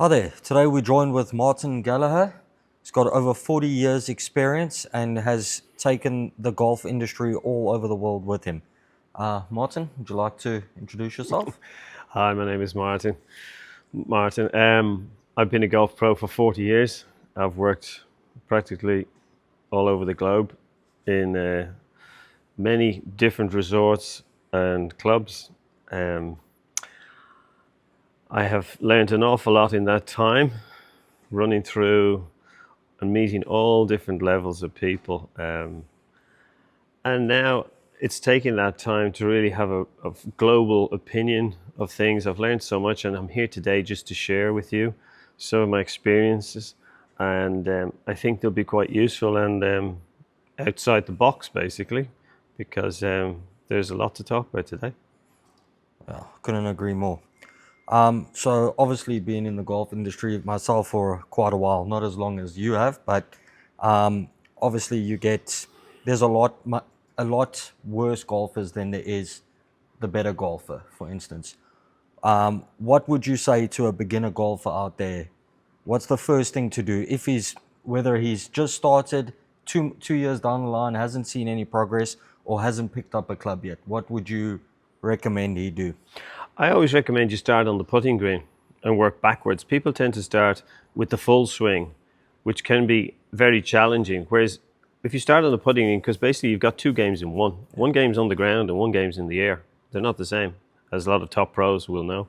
Hi there. Today we're joined with Martin Gallagher. He's got over 40 years experience and has taken the golf industry all over the world with him. Martin, would you like to introduce yourself? Hi, my name is Martin. I've been a golf pro for 40 years. I've worked practically all over the globe in many different resorts and clubs. Um, I have learned an awful lot in that time, running through and meeting all different levels of people. And now it's taking that time to really have a global opinion of things. I've learned so much, and I'm here today just to share with you some of my experiences. And I think they'll be quite useful and outside the box, basically, because there's a lot to talk about today. Couldn't agree more. So obviously being in the golf industry myself for quite a while, not as long as you have, but obviously there's a lot worse golfers than there is the better golfer, for instance. What would you say to a beginner golfer out there? What's the first thing to do if whether he's just started, two years down the line, hasn't seen any progress, or hasn't picked up a club yet? What would you recommend he do? I always recommend you start on the putting green and work backwards. People tend to start with the full swing, which can be very challenging. Whereas if you start on the putting green, because basically you've got two games in one. One game's on the ground and one game's in the air. They're not the same, as a lot of top pros will know.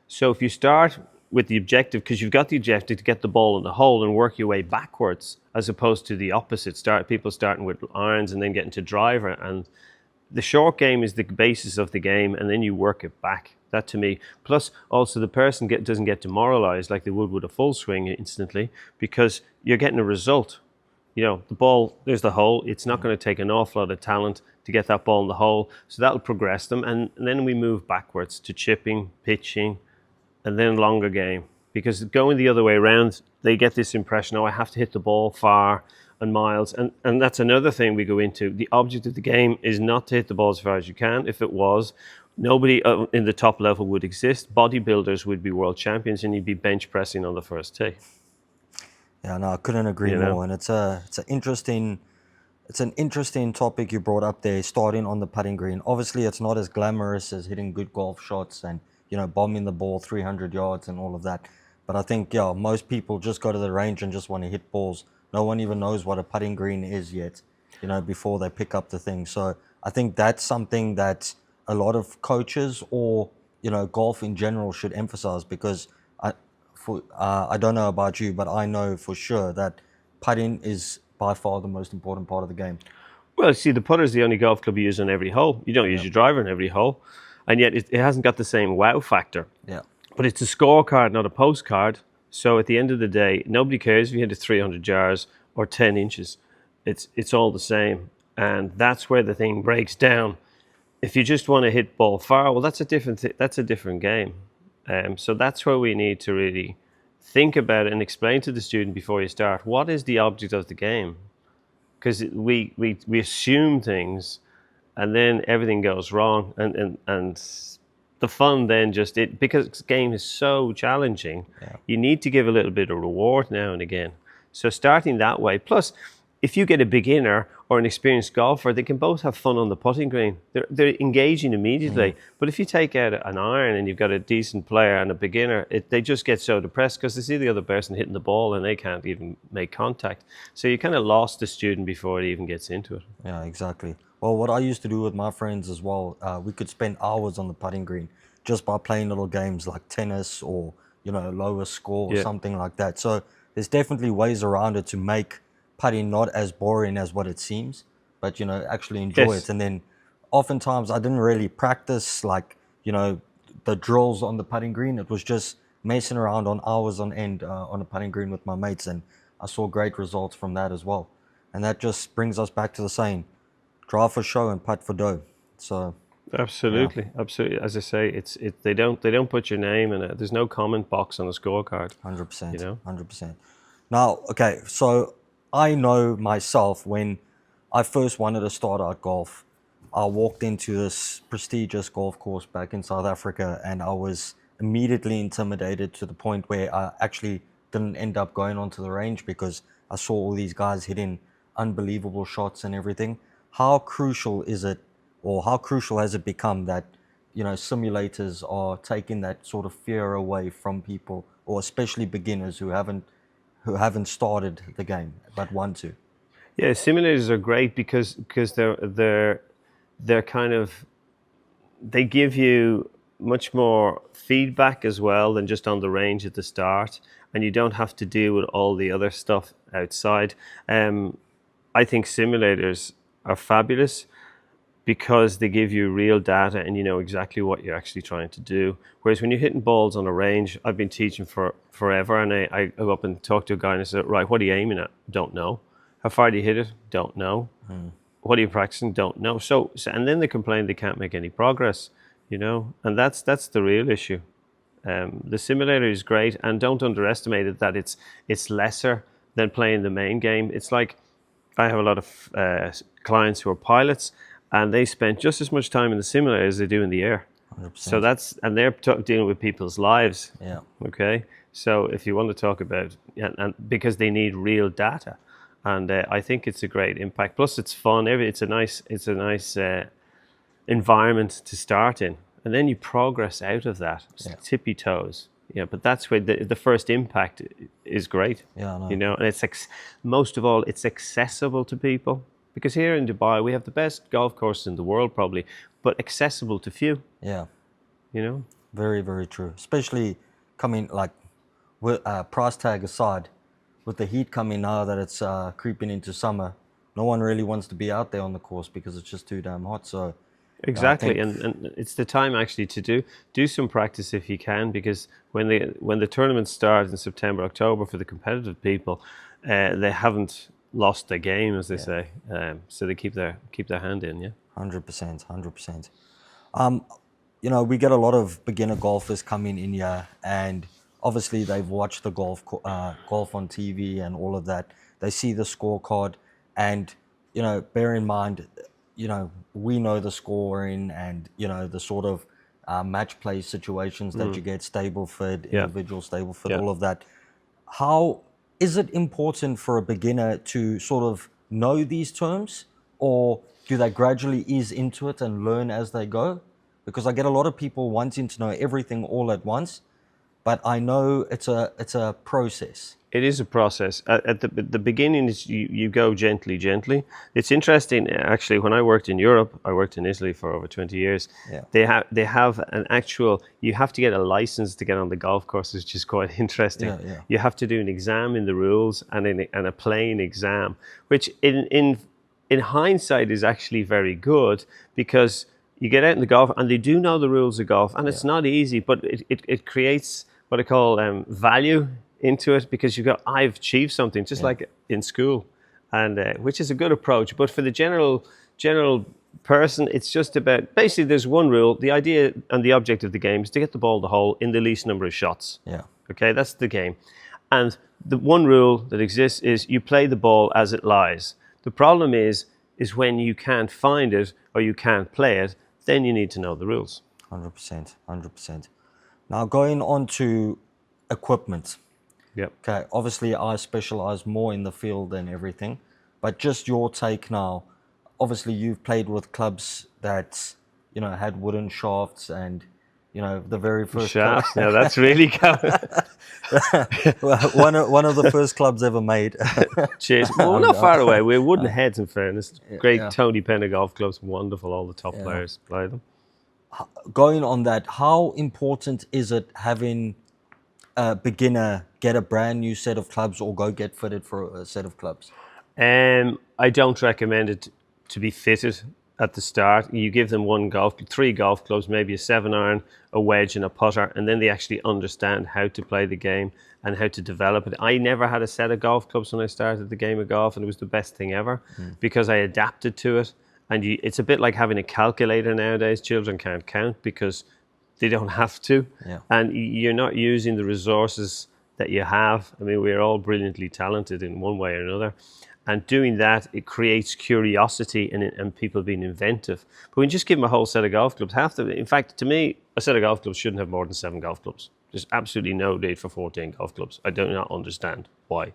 So if you start with the objective, because you've got the objective to get the ball in the hole and work your way backwards, as opposed to the opposite, people starting with irons and then getting to driver, and the short game is the basis of the game, and then you work it back. That to me. Plus, also the person doesn't get demoralized like they would with a full swing instantly, because you're getting a result. You know, the ball, there's the hole. It's not going to take an awful lot of talent to get that ball in the hole. So that'll progress them. And then we move backwards to chipping, pitching, and then longer game. Because going the other way around, they get this impression, oh, I have to hit the ball far and miles. And that's another thing we go into. The object of the game is not to hit the ball as far as you can. If it was, nobody in the top level would exist. Bodybuilders would be world champions, and you'd be bench pressing on the first tee. Yeah, no, I couldn't agree You know? more. And it's an interesting topic you brought up there, starting on the putting green. Obviously, it's not as glamorous as hitting good golf shots and bombing the ball 300 yards and all of that. But I think most people just go to the range and just want to hit balls. No one even knows what a putting green is yet, before they pick up the thing. So I think that's something that a lot of coaches or golf in general should emphasize, because I don't know about you, but I know for sure that putting is by far the most important part of the game. Well, see, the putter is the only golf club you use on every hole. You don't use your driver on every hole. And yet it hasn't got the same wow factor. Yeah. But it's a scorecard, not a postcard. So at the end of the day, nobody cares if you hit it 300 yards or 10 inches. It's all the same. And that's where the thing breaks down. If you just want to hit ball far, well, that's a different game. So that's where we need to really think about it and explain to the student before you start, what is the object of the game? Because we assume things, and then everything goes wrong, and the fun then because the game is so challenging, you need to give a little bit of reward now and again. So starting that way, plus if you get a beginner or an experienced golfer, they can both have fun on the putting green. They're engaging immediately. But if you take out an iron and you've got a decent player and a beginner, they just get so depressed because they see the other person hitting the ball and they can't even make contact. So you kind of lost the student before it even gets into it. Yeah, exactly. Well, what I used to do with my friends as well, we could spend hours on the putting green just by playing little games like tennis or, lower score or Yeah. something like that. So there's definitely ways around it to make putting not as boring as what it seems, but, actually enjoy Yes. it. And then oftentimes I didn't really practice like, the drills on the putting green. It was just messing around on hours on end on the putting green with my mates. And I saw great results from that as well. And that just brings us back to the saying, drive for show and putt for dough. So Absolutely, absolutely. As I say, they don't put your name in it. There's no comment box on a scorecard. 100%, You know. 100%. Now, okay, so I know myself when I first wanted to start out golf, I walked into this prestigious golf course back in South Africa, and I was immediately intimidated to the point where I actually didn't end up going onto the range because I saw all these guys hitting unbelievable shots and everything. How crucial is it, or how crucial has it become that, simulators are taking that sort of fear away from people, or especially beginners who haven't started the game but want to? Yeah, simulators are great because they're kind of, they give you much more feedback as well than just on the range at the start, and you don't have to deal with all the other stuff outside. I think simulators are fabulous because they give you real data and you know exactly what you're actually trying to do. Whereas when you're hitting balls on a range, I've been teaching for forever, and I go up and talk to a guy and I say, right, what are you aiming at? Don't know. How far do you hit it? Don't know. What are you practicing? Don't know. So and then they complain they can't make any progress, and that's the real issue. The simulator is great, and don't underestimate it that it's lesser than playing the main game. It's like I have a lot of clients who are pilots, and they spend just as much time in the simulator as they do in the air. 100%. So and they're dealing with people's lives. Yeah. Okay. So if you want to talk about, and because they need real data, and I think it's a great impact. Plus, it's fun. It's a nice environment to start in, and then you progress out of that, tippy toes. Yeah, but that's where the first impact is great. Yeah, I know. And it's most of all, it's accessible to people, because here in Dubai we have the best golf courses in the world probably, but accessible to few. Yeah. You Very, very true. Especially coming, like, with price tag aside, with the heat coming now that it's creeping into summer, no one really wants to be out there on the course because it's just too damn hot. So Exactly, I think, and it's the time actually to do some practice if you can, because when the tournaments start in September, October for the competitive people, they haven't lost their game, as they say. So they keep their hand in. Yeah. 100%, 100%. We get a lot of beginner golfers coming in here, and obviously they've watched the golf on TV and all of that. They see the scorecard, and bear in mind, we know the scoring and the sort of match play situations that you get, Stableford, individual Stableford, all of that. How is it important for a beginner to sort of know these terms, or do they gradually ease into it and learn as they go? Because I get a lot of people wanting to know everything all at once, but I know it's a process. It is a process. At the beginning, you go gently. It's interesting, actually. When I worked in Europe, I worked in Italy for over 20 years. Yeah. They have an actual. You have to get a license to get on the golf courses, which is quite interesting. Yeah. You have to do an exam in the rules and a playing exam, which in hindsight is actually very good, because you get out in the golf and they do know the rules of golf, and it's not easy, but it creates what I call value into it, because I've achieved something, just like in school, and which is a good approach. But for the general person, it's just about, basically there's one rule. The idea and the object of the game is to get the ball to the hole in the least number of shots. Yeah. Okay, that's the game. And the one rule that exists is you play the ball as it lies. The problem is when you can't find it or you can't play it, then you need to know the rules. 100%, 100%. Now, going on to equipment. Yep. Okay, obviously I specialize more in the field and everything, but just your take now. Obviously you've played with clubs that, had wooden shafts, and, the very first Shafts, now that's really one of the first clubs ever made. Cheers. Well, not far away. We're wooden heads, in fairness. Great Tony Penna golf clubs, wonderful. All the top players play them. Going on that, how important is it having a beginner get a brand new set of clubs or go get fitted for a set of clubs? I don't recommend it to be fitted at the start. You give them 3 golf clubs, maybe a 7-iron, a wedge and a putter, and then they actually understand how to play the game and how to develop it. I never had a set of golf clubs when I started the game of golf, and it was the best thing ever because I adapted to it. And it's a bit like having a calculator nowadays. Children can't count because they don't have to. Yeah. And you're not using the resources that you have. I mean, we're all brilliantly talented in one way or another. And doing that, it creates curiosity and people being inventive. But when you just give them a whole set of golf clubs, in fact, to me, a set of golf clubs shouldn't have more than 7 golf clubs. There's absolutely no need for 14 golf clubs. I do not understand why.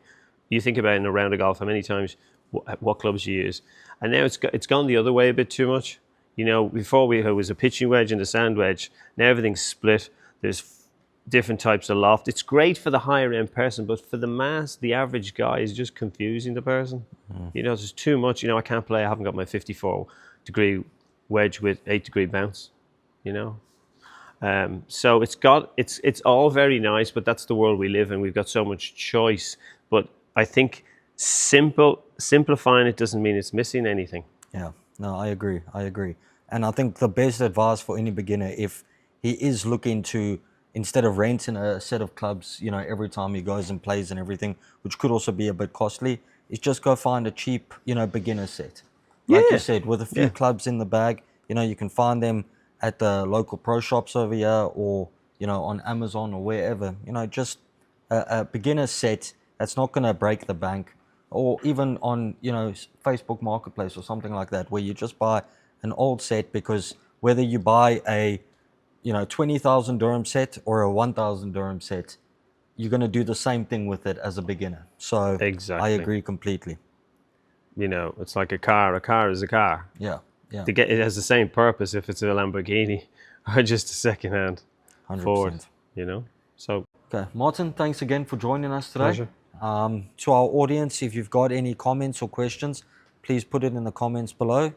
You think about in a round of golf, how many times, what clubs you use. And now it's gone the other way a bit too much. You know, before it was a pitching wedge and a sand wedge. Now everything's split. There's different types of loft. It's great for the higher end person, but for the average guy is just confusing the person. You know, there's too much. You know, I can't play. I haven't got my 54-degree wedge with 8-degree bounce. You know, so it's all very nice, but that's the world we live in. We've got so much choice, but I think simplifying it doesn't mean it's missing anything. Yeah, no, I agree. And I think the best advice for any beginner, if he is looking to, instead of renting a set of clubs, you know, every time he goes and plays and everything, which could also be a bit costly, is just go find a cheap, you know, beginner set. Like you said, with a few clubs in the bag, you know, you can find them at the local pro shops over here, or, you know, on Amazon or wherever. You know, just a beginner set that's not going to break the bank, or even on, you know, Facebook Marketplace or something like that, where you just buy an old set, because whether you buy a, you know, 20,000 dirham set or a 1,000 dirham set, you're going to do the same thing with it as a beginner. So exactly. I agree completely. You know, it's like a car. A car is a car. Yeah, yeah. It has the same purpose if it's a Lamborghini or just a second-hand 100%. Ford, you know. So, okay, Martin, thanks again for joining us today. Pleasure. To our audience, if you've got any comments or questions, please put it in the comments below,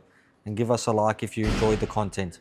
and give us a like if you enjoyed the content.